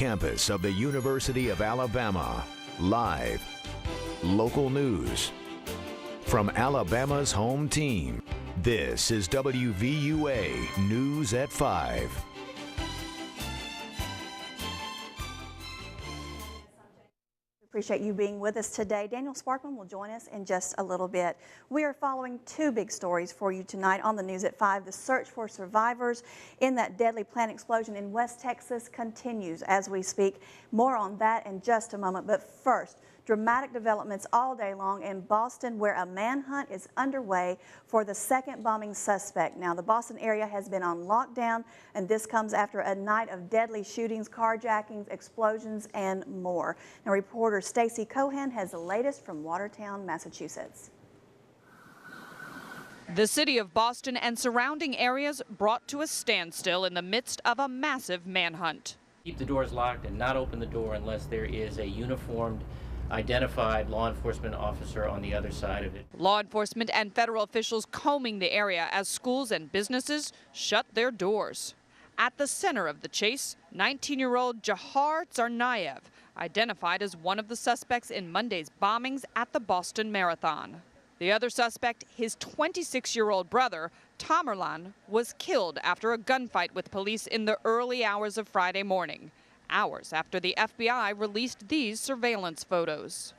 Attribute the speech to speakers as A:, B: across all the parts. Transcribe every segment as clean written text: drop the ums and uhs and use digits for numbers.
A: campus of the University of Alabama. Live, local news from Alabama's home team. This is WVUA News at 5.
B: Appreciate you being with us today. Daniel Sparkman will join us in just a little bit. We are following two big stories for you tonight on the News at 5. The search for survivors in that deadly plant explosion in West Texas continues as we speak. More on that in just a moment. But first, dramatic developments all day long in Boston, where a manhunt is underway for the second bombing suspect. Now, the Boston area has been on lockdown, and this comes after a night of deadly shootings, carjackings, explosions, and more. Now, reporter Stacy Cohan has the latest from Watertown, Massachusetts.
C: The city of Boston and surrounding areas brought to a standstill in the midst of a massive manhunt.
D: Keep the doors locked and not open the door unless there is a uniformed identified law enforcement officer on the other side of it.
C: Law enforcement and federal officials combing the area as schools and businesses shut their doors. At the center of the chase, 19-year-old Jahar Tsarnaev, identified as one of the suspects in Monday's bombings at the Boston Marathon. The other suspect, his 26-year-old brother, Tamerlan, was killed after a gunfight with police in the early hours of Friday morning, hours after the FBI released these surveillance photos.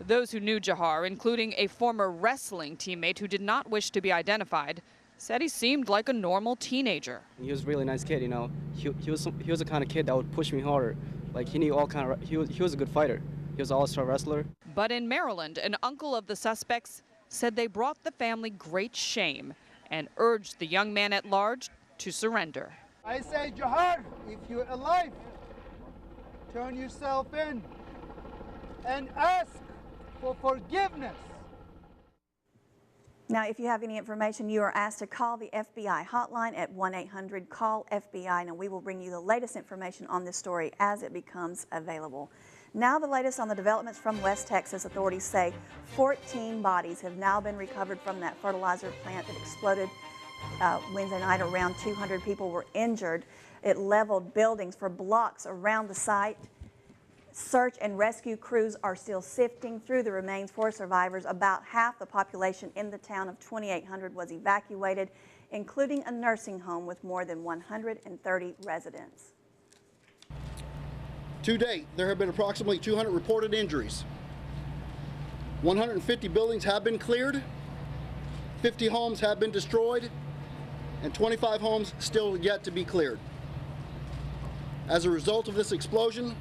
C: Those who knew Jahar, including a former wrestling teammate who did not wish to be identified, said he seemed like a normal teenager.
E: He was a really nice kid, you know. He was the kind of kid that would push me harder. Like he knew all kind of. He was a good fighter. He was an all-star wrestler.
C: But in Maryland, an uncle of the suspects said they brought the family great shame and urged the young man at large to surrender.
F: I say, Jahar, if you're alive, turn yourself in and ask for forgiveness.
B: Now, if you have any information, you are asked to call the FBI hotline at 1-800-CALL-FBI. Now, we will bring you the latest information on this story as it becomes available. Now, the latest on the developments from West Texas. Authorities say 14 bodies have now been recovered from that fertilizer plant that exploded Wednesday night. Around 200 people were injured. It leveled buildings for blocks around the site. Search and rescue crews are still sifting through the remains for survivors. About half the population in the town of 2,800 was evacuated, including a nursing home with more than 130 residents.
G: To date, there have been approximately 200 reported injuries. 150 buildings have been cleared, 50 homes have been destroyed, and 25 homes still yet to be cleared. As a result of this explosion,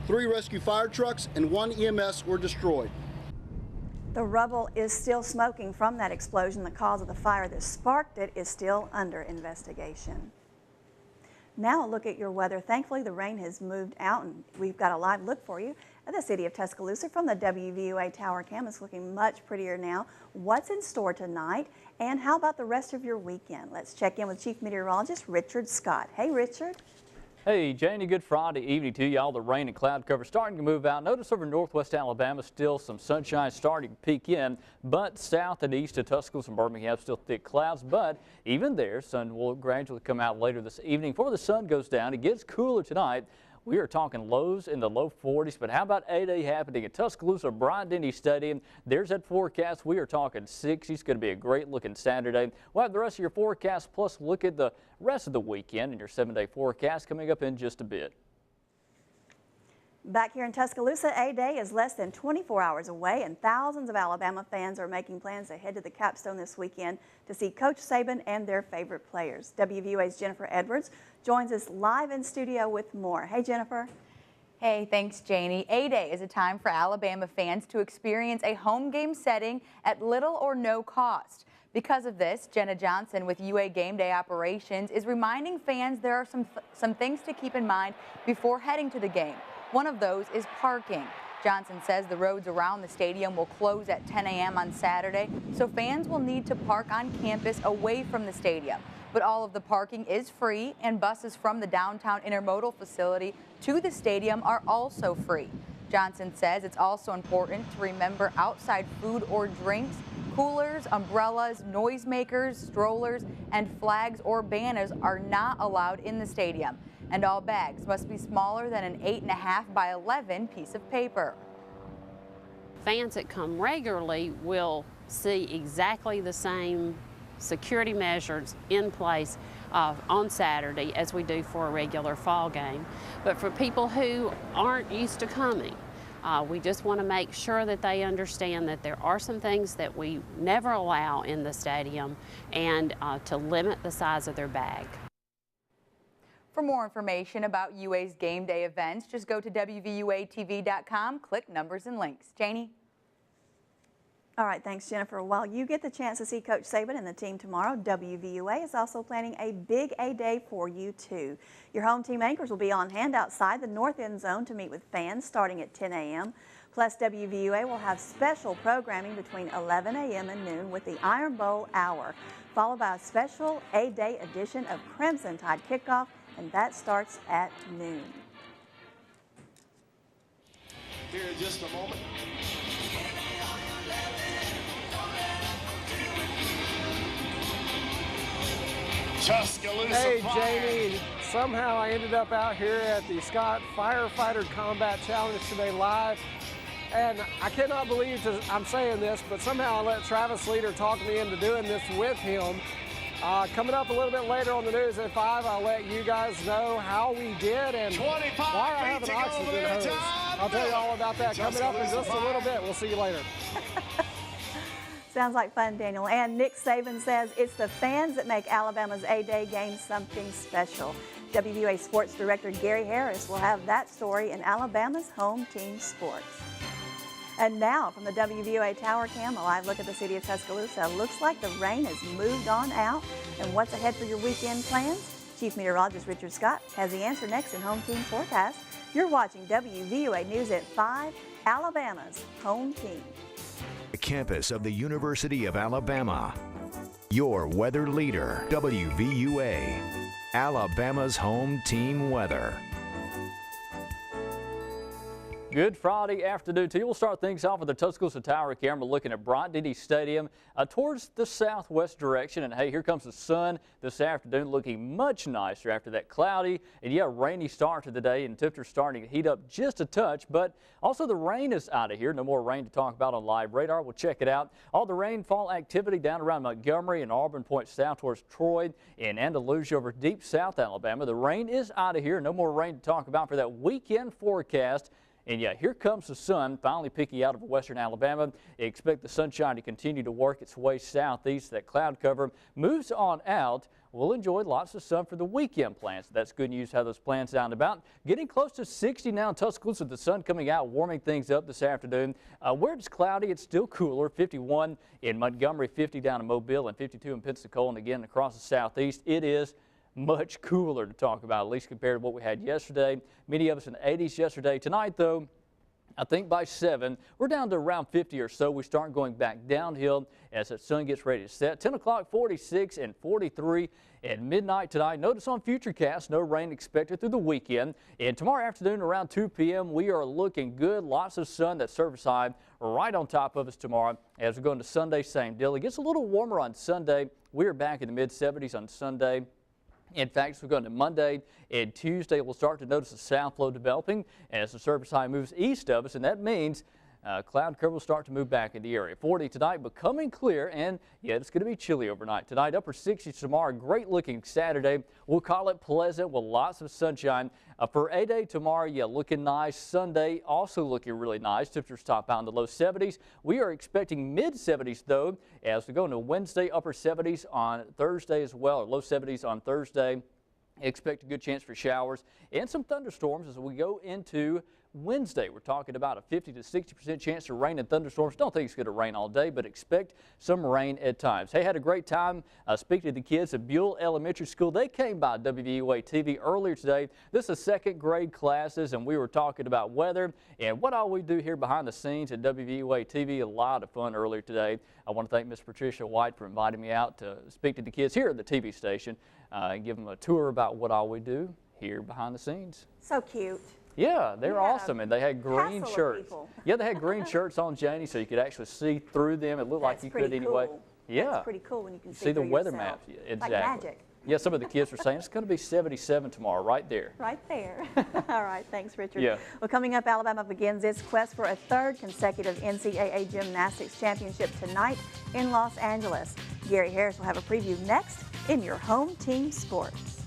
G: 3 rescue fire trucks and 1 EMS were destroyed.
B: The rubble is still smoking from that explosion. The cause of the fire that sparked it is still under investigation. Now a look at your weather. Thankfully, the rain has moved out, and we've got a live look for you at the city of Tuscaloosa from the WVUA Tower Cam. It's looking much prettier now. What's in store tonight, and how about the rest of your weekend? Let's check in with Chief Meteorologist Richard Scott. Hey, Richard.
H: Hey, Janie, good Friday evening to you. All the rain and cloud cover starting to move out. Notice over northwest Alabama, still some sunshine starting to peek in, but south and east of Tuscaloosa and Birmingham, still thick clouds. But even there, sun will gradually come out later this evening. Before the sun goes down, it gets cooler tonight. We are talking lows in the low 40s, but how about A-Day happening at Tuscaloosa Bryant-Denny Stadium? There's that forecast. We are talking 60s. It's going to be a great looking Saturday. We'll have the rest of your forecast, plus look at the rest of the weekend and your 7-day forecast coming up in just a bit.
B: Back here in Tuscaloosa, A-Day is less than 24 hours away, and thousands of Alabama fans are making plans to head to the Capstone this weekend to see Coach Saban and their favorite players. WVUA's Jennifer Edwards joins us live in studio with more. Hey, Jennifer.
I: Hey, thanks, Janie. A-Day is a time for Alabama fans to experience a home game setting at little or no cost. Because of this, Jenna Johnson with UA Game Day Operations is reminding fans there are some things to keep in mind before heading to the game. One of those is parking. Johnson says the roads around the stadium will close at 10 a.m. on Saturday, so fans will need to park on campus away from the stadium. But all of the parking is free, and buses from the downtown intermodal facility to the stadium are also free. Johnson says it's also important to remember outside food or drinks, coolers, umbrellas, noisemakers, strollers, and flags or banners are not allowed in the stadium. and all bags must be smaller than an 8.5 by 11 piece of paper.
J: Fans that come regularly will see exactly the same security measures in place on Saturday as we do for a regular fall game. But for people who aren't used to coming, we just want to make sure that they understand that there are some things that we never allow in the stadium, and to limit the size of their bag.
I: For more information about UA's game day events, just go to WVUATV.com, click numbers and links. Janie?
B: All right, thanks, Jennifer. While you get the chance to see Coach Saban and the team tomorrow, WVUA is also planning a big A-Day for you, too. Your home team anchors will be on hand outside the north end zone to meet with fans starting at 10 a.m. Plus, WVUA will have special programming between 11 a.m. and noon with the Iron Bowl Hour, followed by a special A-Day edition of Crimson Tide Kickoff, and that starts at noon.
K: Here in just a moment.
L: Hey, Jamie, somehow I ended up out here at the Scott Firefighter Combat Challenge today live, and I cannot believe I'm saying this, but somehow I let Travis Leader talk me into doing this with him. Coming up a little bit later on the news at 5, I'll let you guys know how we did and why I have an oxygen hose. I'll tell you all about that coming up in just a little bit. We'll see you later.
B: Sounds like fun, Daniel. And Nick Saban says it's the fans that make Alabama's A-Day game something special. WVUA Sports Director Gary Harris will have that story in Alabama's home team sports. And now from the WVUA Tower Cam, a live look at the city of Tuscaloosa. Looks like the rain has moved on out. And what's ahead for your weekend plans? Chief Meteorologist Richard Scott has the answer next in Home Team Forecast. You're watching WVUA News at 5, Alabama's home team.
A: The campus of the University of Alabama. Your weather leader, WVUA, Alabama's home team weather.
H: Good Friday afternoon to you. We'll start things off with the Tuscaloosa Tower camera looking at Bryant-Denny Stadium towards the southwest direction. And hey, here comes the sun this afternoon, looking much nicer after that cloudy and rainy start to the day, and temperatures starting to heat up just a touch. But also the rain is out of here. No more rain to talk about on live radar. We'll check it out. All the rainfall activity down around Montgomery and Auburn points south towards Troy and Andalusia over deep south Alabama. The rain is out of here. No more rain to talk about for that weekend forecast. And here comes the sun finally peeking out of western Alabama. Expect the sunshine to continue to work its way southeast. That cloud cover moves on out. We'll enjoy lots of sun for the weekend plans. That's good news how those plans sound about. Getting close to 60 now in Tuscaloosa. The sun coming out, warming things up this afternoon. Where it's cloudy, it's still cooler. 51 in Montgomery, 50 down in Mobile, and 52 in Pensacola. And again, across the southeast, it is much cooler to talk about, at least compared to what we had yesterday. Many of us in the 80s yesterday. Tonight, though, I think by 7, we're down to around 50 or so. We start going back downhill as the sun gets ready to set. 10 o'clock, 46 and 43 at midnight tonight. Notice on Futurecast, no rain expected through the weekend. And tomorrow afternoon around 2 p.m., we are looking good. Lots of sun, that surface high right on top of us tomorrow. As we go into Sunday, same deal. It gets a little warmer on Sunday. We are back in the mid-70s on Sunday. In fact, as we go into Monday and Tuesday, we'll start to notice a south flow developing as the surface high moves east of us, and that means cloud cover will start to move back in the area. 40 tonight, becoming clear, and it's going to be chilly overnight tonight. Upper 60s tomorrow. Great looking Saturday. We'll call it pleasant with lots of sunshine. For A-Day tomorrow, looking nice. Sunday also looking really nice. Temperatures top out in the low 70s. We are expecting mid 70s though as we go into Wednesday. Upper 70s on Thursday as well, or low 70s on Thursday. Expect a good chance for showers and some thunderstorms as we go into Wednesday. We're talking about a 50 to 60% chance of rain and thunderstorms. Don't think it's going to rain all day, but expect some rain at times. Hey, had a great time speaking to the kids at Buell Elementary School. They came by WVUA TV earlier today. This is second grade classes, and we were talking about weather and what all we do here behind the scenes at WVUA TV. A lot of fun earlier today. I want to thank Miss Patricia White for inviting me out to speak to the kids here at the TV station and give them a tour about what all we do here behind the scenes.
B: So cute.
H: Yeah, they're awesome, and they had green shirts. Yeah, they had green shirts on, Janie, so you could actually see through them. It looked like you could anyway. Yeah,
B: that's pretty cool when you can
H: see the weather
B: yourself.
H: maps. Exactly.
B: Like magic.
H: Yeah, some of the kids are saying it's going to be 77 tomorrow, right there.
B: Right there. All right, thanks, Richard.
H: Yeah.
B: Well, coming up, Alabama begins its quest for a third consecutive NCAA Gymnastics Championship tonight in Los Angeles. Gary Harris will have a preview next in your home team sports.